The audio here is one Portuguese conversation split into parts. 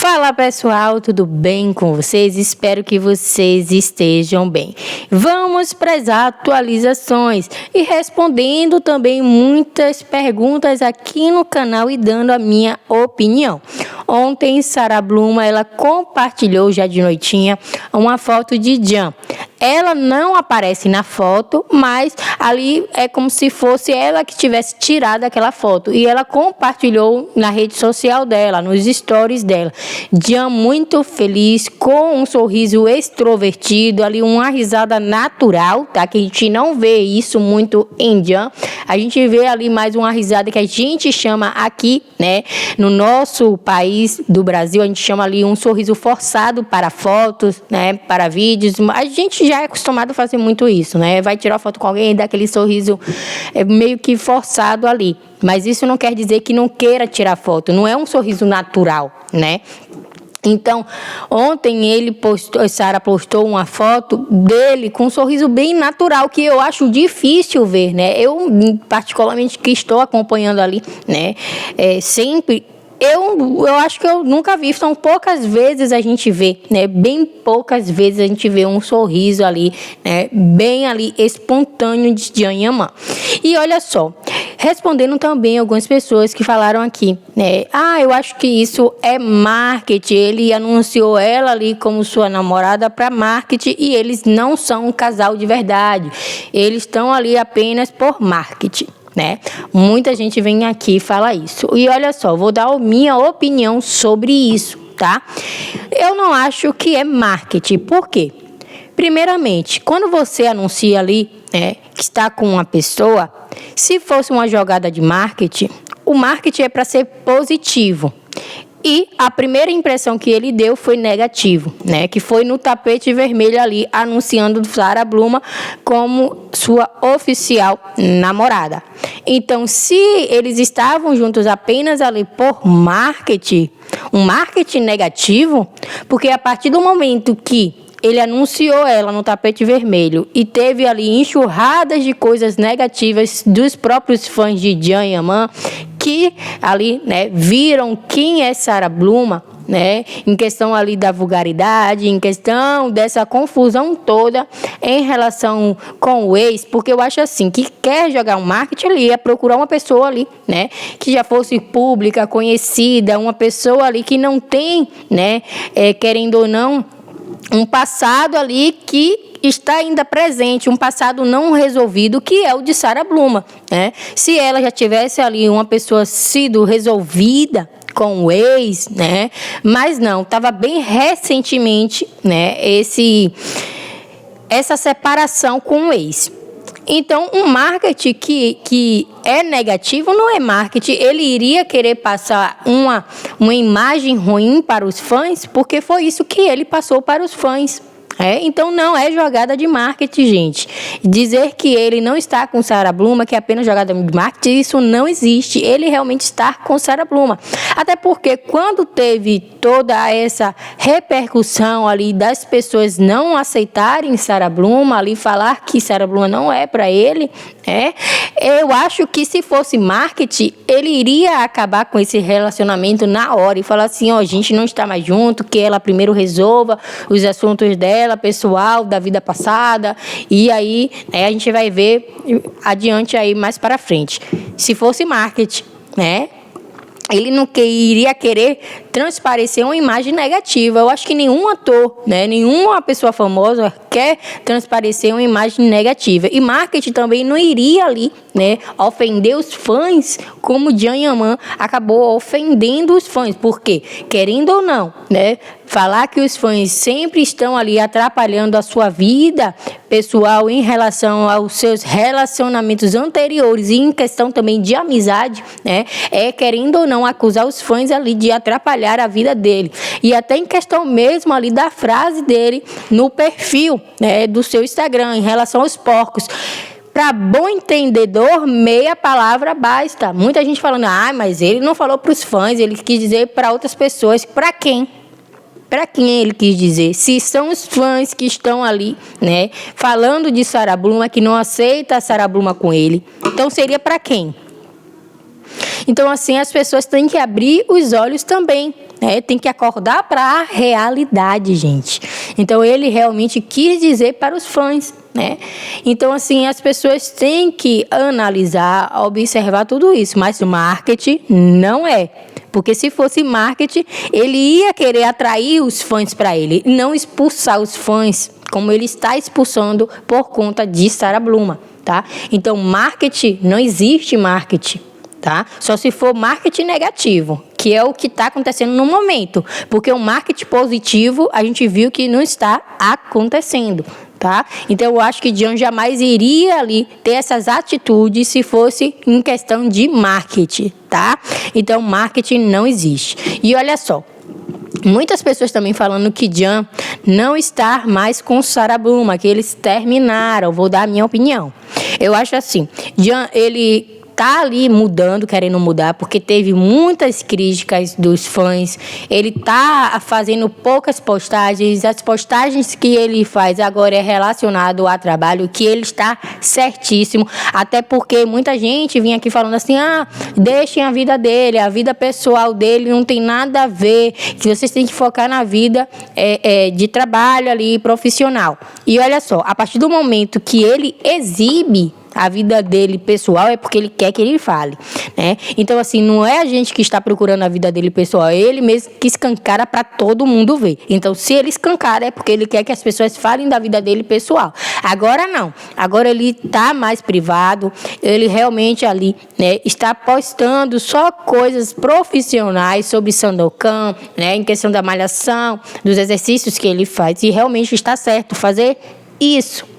Fala pessoal, tudo bem com vocês? Espero que vocês estejam bem. Vamos para as atualizações e respondendo também muitas perguntas aqui no canal e dando a minha opinião. Ontem, Sara Bluma, ela compartilhou já de noitinha uma foto de Jan. Ela não aparece na foto, mas ali é como se fosse ela que tivesse tirado aquela foto. E ela compartilhou na rede social dela, nos stories dela. Jan muito feliz, com um sorriso extrovertido, ali uma risada natural, tá? Que a gente não vê isso muito em Jan. A gente vê ali mais uma risada que a gente chama aqui, né? No nosso país do Brasil, a gente chama ali um sorriso forçado para fotos, né? Para vídeos. A gente já é acostumado a fazer muito isso, né? Vai tirar foto com alguém e dá aquele sorriso meio que forçado ali. Mas isso não quer dizer que não queira tirar foto. Não é um sorriso natural, né? Então, ontem Sara postou uma foto dele com um sorriso bem natural, que eu acho difícil ver, né? Eu, particularmente, que estou acompanhando ali, né? Sempre... Eu acho que eu nunca vi, são poucas vezes a gente vê, né? Bem poucas vezes a gente vê um sorriso ali, né? Bem ali espontâneo de Jan Yaman. E olha só, respondendo também algumas pessoas que falaram aqui, né? Eu acho que isso é marketing. Ele anunciou ela ali como sua namorada para marketing e eles não são um casal de verdade. Eles estão ali apenas por marketing, né? Muita gente vem aqui e fala isso. E olha só, vou dar a minha opinião sobre isso, tá? Eu não acho que é marketing. Por quê? Primeiramente, quando você anuncia ali, né, que está com uma pessoa, se fosse uma jogada de marketing, o marketing é para ser positivo. E a primeira impressão que ele deu foi negativo, né? Que foi no tapete vermelho ali, anunciando Sara Bluma como sua oficial namorada. Então, se eles estavam juntos apenas ali por marketing, um marketing negativo, porque a partir do momento que ele anunciou ela no tapete vermelho e teve ali enxurradas de coisas negativas dos próprios fãs de Jan Yaman, que ali, né, viram quem é Sara Bluma, né, em questão ali da vulgaridade, em questão dessa confusão toda em relação com o ex, porque eu acho assim, que quer jogar um marketing ali, é procurar uma pessoa ali, né, que já fosse pública, conhecida, uma pessoa ali que não tem, né, querendo ou não, um passado ali que está ainda presente, um passado não resolvido, que é o de Sara Bluma, né? Se ela já tivesse ali uma pessoa sido resolvida com o ex, né? Mas não, estava bem recentemente, né? Essa separação com o ex. Então, um marketing que é negativo não é marketing. Ele iria querer passar uma imagem ruim para os fãs, porque foi isso que ele passou para os fãs. Então, não é jogada de marketing, gente. Dizer que ele não está com Sara Bluma, que é apenas jogada de marketing, isso não existe. Ele realmente está com Sara Bluma. Até porque quando teve toda essa repercussão ali das pessoas não aceitarem Sara Bluma, ali falar que Sara Bluma não é para ele, eu acho que se fosse marketing, ele iria acabar com esse relacionamento na hora e falar assim, a gente não está mais junto, que ela primeiro resolva os assuntos dela, pessoal, da vida passada, e aí a gente vai ver adiante aí mais para frente. Se fosse marketing, né? Ele não iria querer transparecer uma imagem negativa. Eu acho que nenhum ator, né, nenhuma pessoa famosa quer transparecer uma imagem negativa. E marketing também não iria ali, né, ofender os fãs, como Jan Yaman acabou ofendendo os fãs. Por quê? Querendo ou não, né, falar que os fãs sempre estão ali atrapalhando a sua vida pessoal em relação aos seus relacionamentos anteriores e em questão também de amizade, né, querendo ou não acusar os fãs ali de atrapalhar a vida dele. E até em questão mesmo ali da frase dele no perfil, né, do seu Instagram em relação aos porcos. Para bom entendedor, meia palavra basta. Muita gente falando, mas ele não falou para os fãs, ele quis dizer para outras pessoas. Para quem? Para quem ele quis dizer? Se são os fãs que estão ali, né, falando de Sara Bluma, que não aceita a Sara Bluma com ele, então seria para quem? Então, assim, as pessoas têm que abrir os olhos também, né? Tem que acordar para a realidade, gente. Então, ele realmente quis dizer para os fãs, né? Então, assim, as pessoas têm que analisar, observar tudo isso, mas o marketing não é. Porque se fosse marketing, ele ia querer atrair os fãs para ele, não expulsar os fãs, como ele está expulsando por conta de Sarah Bluma, tá? Então, marketing, não existe marketing, tá? Só se for marketing negativo, que é o que está acontecendo no momento. Porque o marketing positivo, a gente viu que não está acontecendo, tá? Então, eu acho que John jamais iria ali ter essas atitudes se fosse em questão de marketing, tá? Então, marketing não existe. E olha só, muitas pessoas também falando que John não está mais com Sarah Bluma, que eles terminaram. Vou dar a minha opinião. Eu acho assim, John, ele tá ali mudando, querendo mudar, porque teve muitas críticas dos fãs. Ele tá fazendo poucas postagens. As postagens que ele faz agora é relacionado ao trabalho, que ele está certíssimo. Até porque muita gente vinha aqui falando assim, deixem a vida dele, a vida pessoal dele não tem nada a ver, que vocês têm que focar na vida de trabalho ali, profissional. E olha só, a partir do momento que ele exibe a vida dele pessoal, é porque ele quer que ele fale, né? Então, assim, não é a gente que está procurando a vida dele pessoal, é ele mesmo que escancara para todo mundo ver. Então, se ele escancara, é porque ele quer que as pessoas falem da vida dele pessoal. Agora não. Agora ele está mais privado, ele realmente ali, né, está postando só coisas profissionais sobre Sandokan, né, em questão da malhação, dos exercícios que ele faz, e realmente está certo fazer isso.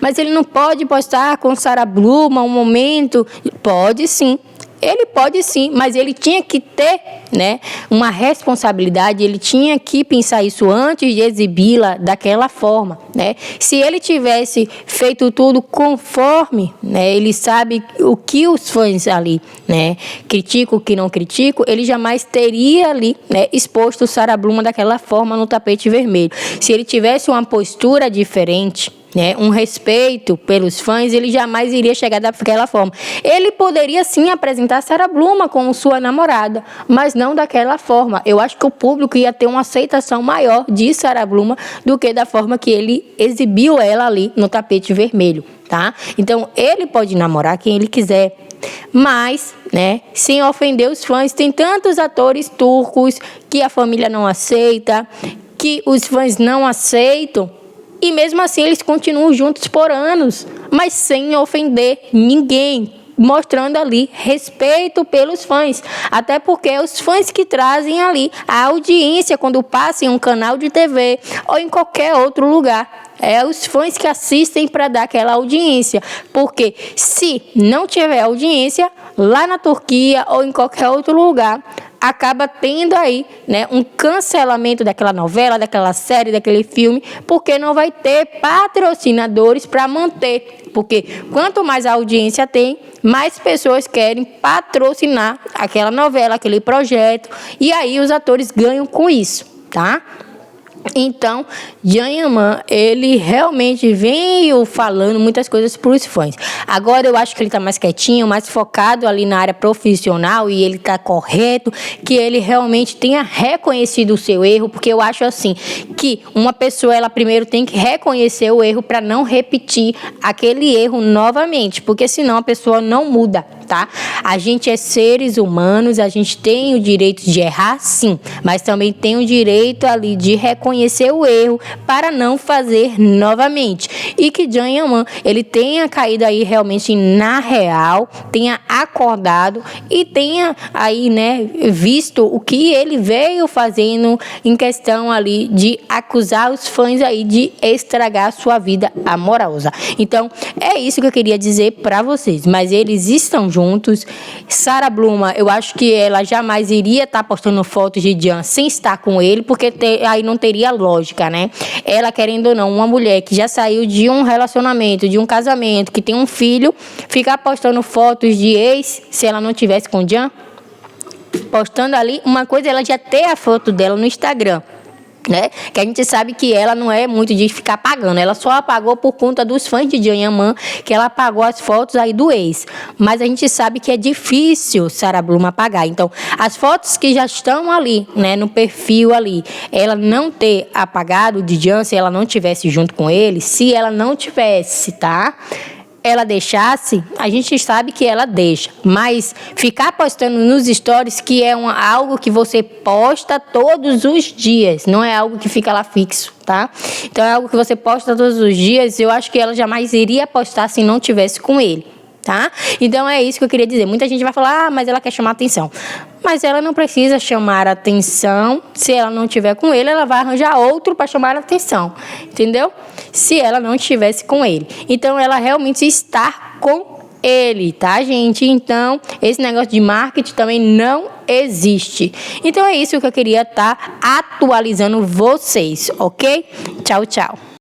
Mas ele não pode postar com Sarah Bluma um momento. Pode sim. Ele pode sim, mas ele tinha que ter, né, uma responsabilidade, ele tinha que pensar isso antes de exibi-la daquela forma, né? Se ele tivesse feito tudo conforme, né, ele sabe o que os fãs ali, né, criticam, o que não criticam, ele jamais teria ali, né, exposto Sarah Bluma daquela forma no tapete vermelho. Se ele tivesse uma postura diferente, né, um respeito pelos fãs, ele jamais iria chegar daquela forma. Ele poderia sim apresentar Sarah Bluma como sua namorada, mas não daquela forma. Eu acho que o público ia ter uma aceitação maior de Sarah Bluma do que da forma que ele exibiu ela ali no tapete vermelho, tá? Então, ele pode namorar quem ele quiser, mas, né, sem ofender os fãs. Tem tantos atores turcos que a família não aceita, que os fãs não aceitam, e mesmo assim eles continuam juntos por anos, mas sem ofender ninguém, mostrando ali respeito pelos fãs. Até porque é os fãs que trazem ali a audiência quando passa em um canal de TV ou em qualquer outro lugar. É os fãs que assistem para dar aquela audiência. Porque se não tiver audiência, lá na Turquia ou em qualquer outro lugar, acaba tendo aí, né, um cancelamento daquela novela, daquela série, daquele filme, porque não vai ter patrocinadores para manter. Porque quanto mais a audiência tem, mais pessoas querem patrocinar aquela novela, aquele projeto, e aí os atores ganham com isso, tá? Então, Can Yaman, ele realmente veio falando muitas coisas para os fãs. Agora eu acho que ele está mais quietinho, mais focado ali na área profissional, e ele está correto, que ele realmente tenha reconhecido o seu erro, porque eu acho assim, que uma pessoa, ela primeiro tem que reconhecer o erro para não repetir aquele erro novamente, porque senão a pessoa não muda, tá? A gente é seres humanos, a gente tem o direito de errar, sim, mas também tem o direito ali de reconhecer o erro para não fazer novamente. E que Can Yaman, ele tenha caído aí realmente na real, tenha acordado e tenha aí, né, visto o que ele veio fazendo em questão ali de acusar os fãs aí de estragar a sua vida amorosa. Então, é isso que eu queria dizer para vocês. Mas eles estão juntos. Sarah Bluma, eu acho que ela jamais iria estar postando fotos de Can sem estar com ele, porque aí não teria lógica, né? Ela, querendo ou não, uma mulher que já saiu de um relacionamento, de um casamento, que tem um filho, ficar postando fotos de ex, se ela não tivesse com Can, postando ali, uma coisa é ela já ter a foto dela no Instagram, né? Que a gente sabe que ela não é muito de ficar apagando. Ela só apagou por conta dos fãs de Janhaman, que ela apagou as fotos aí do ex. Mas a gente sabe que é difícil Sarah Bloom apagar. Então, as fotos que já estão ali, né, no perfil ali, ela não ter apagado de Jan, se ela não tivesse junto com ele, se ela não tivesse, tá? Ela deixasse, a gente sabe que ela deixa, mas ficar postando nos stories, que é algo que você posta todos os dias, não é algo que fica lá fixo, tá? Então é algo que você posta todos os dias, eu acho que ela jamais iria postar se não tivesse com ele, tá? Então é isso que eu queria dizer. Muita gente vai falar, mas ela quer chamar atenção. Mas ela não precisa chamar atenção. Se ela não tiver com ele, ela vai arranjar outro para chamar atenção. Entendeu? Se ela não estivesse com ele. Então, ela realmente está com ele, tá, gente? Então, esse negócio de marketing também não existe. Então, é isso que eu queria estar atualizando vocês, ok? Tchau, tchau.